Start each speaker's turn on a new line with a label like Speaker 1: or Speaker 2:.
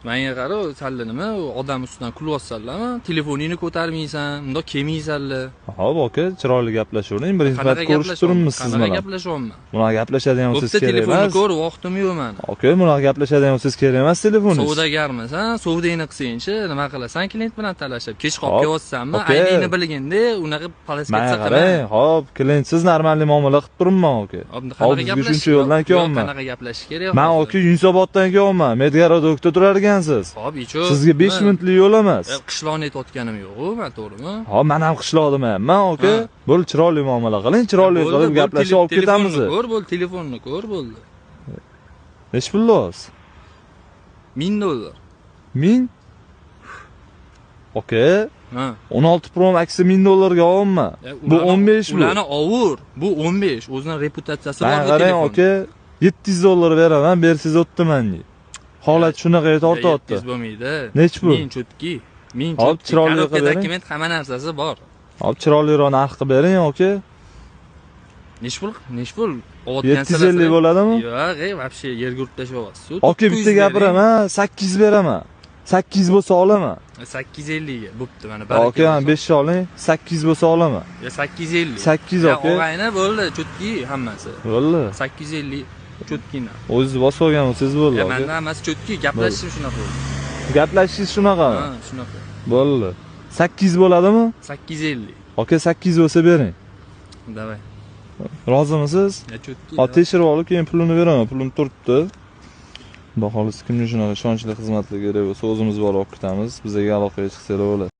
Speaker 1: Menga qara, salla nima, odam ustidan kulyapsanlarmi? Telefoningni ko'tarmaysan, bundoq kelmaysanlar.
Speaker 2: Hop, aka, chiroyli gaplashavering. Birinchi marta ko'rishib turibmiz siz bilan.
Speaker 1: Qanaqa gaplashyapman?
Speaker 2: Bunaqa gaplashadigan bo'lsangiz kerak emas.
Speaker 1: Telefonni ko'r, vaqtim yo'q meni.
Speaker 2: Aka, bunaqa gaplashadigan bo'lsangiz kerak emas telefoningiz.
Speaker 1: Savdogarmisan, savdingni qilsang-chi, nima qilasan klient bilan talashib? Kech qolib kelyapsanmi? Aydingni bilganda, unaqa palaskatsa qilma.
Speaker 2: Hop, klientsiz normalniy muomala qilib turibman, aka. Hop, sizga shuncha yo'ldan kelyapman.
Speaker 1: Qanaqa gaplashish kerak?
Speaker 2: Men aka Yunusoboddan kelyapman. Medgarodokda turar ekansiz.
Speaker 1: Hop, icho.
Speaker 2: Sizga 5 minutlik yo'l emas.
Speaker 1: Qishloqni aytayotganim yo'q-ku, men to'g'rimi?
Speaker 2: Hop, men ham qishloqdaman. Men aka, bo'ldi chiroyli muomala qiling, chiroyli qilib gaplashib olib ketamiz.
Speaker 1: Ko'r, bo'ldi, telefonni ko'r, bo'ldi.
Speaker 2: Nech pul olasiz?
Speaker 1: $1000.
Speaker 2: 1000? Aka,
Speaker 1: Ha.
Speaker 2: 16 Pro Max'i $1000 ga olma. Bu 15 bu.
Speaker 1: Ularni ovur. Bu 15. O'zining reputatsiyasi bor bu
Speaker 2: telefon.
Speaker 1: telefon.
Speaker 2: Aka, $700 beraman, bersiz o'ttiman. Holat shunaqa tortyapti.
Speaker 1: 700 bo'lmaydi.
Speaker 2: Nech pul?
Speaker 1: 1000 chutki. 1000
Speaker 2: Hop, chiroyli qilib bering.
Speaker 1: Dokument hamma narsasi bor.
Speaker 2: Hop, chiroyliroq narx qilib bering, aka.
Speaker 1: Nech pul? Nech pul?
Speaker 2: 750 bo'ladimi?
Speaker 1: Yo'q, вообще yerga urib tashyapsiz.
Speaker 2: Aka, bitta gapiraman, 800 beraman. 800 bo'lsa olaman.
Speaker 1: 850 ga bo'pti mana
Speaker 2: aka, 5 oling, 800 bo'lsa olaman.
Speaker 1: Ya 850.
Speaker 2: 800 aka.
Speaker 1: Og'ayni bo'ldi, chutki hammasi.
Speaker 2: Bo'ldi.
Speaker 1: 850 chutkina.
Speaker 2: O'zingiz bosib olganmisiz bo'ldi.
Speaker 1: Ya menda hammasi chutki, gaplashishim shunaqa bo'ldi.
Speaker 2: Gaplashishingiz shunaqami?
Speaker 1: Ha, shunaqa.
Speaker 2: Bo'ldi. 800 bo'ladimi?
Speaker 1: 850.
Speaker 2: Aka, 800 bo'lsa bering.
Speaker 1: Davay.
Speaker 2: Rozimisiz?
Speaker 1: Ya chutki.
Speaker 2: Hop, tekshirib olib, keyin pulini beraman. Pulim turibdi. Xudo xohlasa kimga shunaqa ishonchli xizmatlar kerak bo'lsa, o'zimiz borib olib ketamiz. Bizga aloqaga chiqsanglar bo'ladi.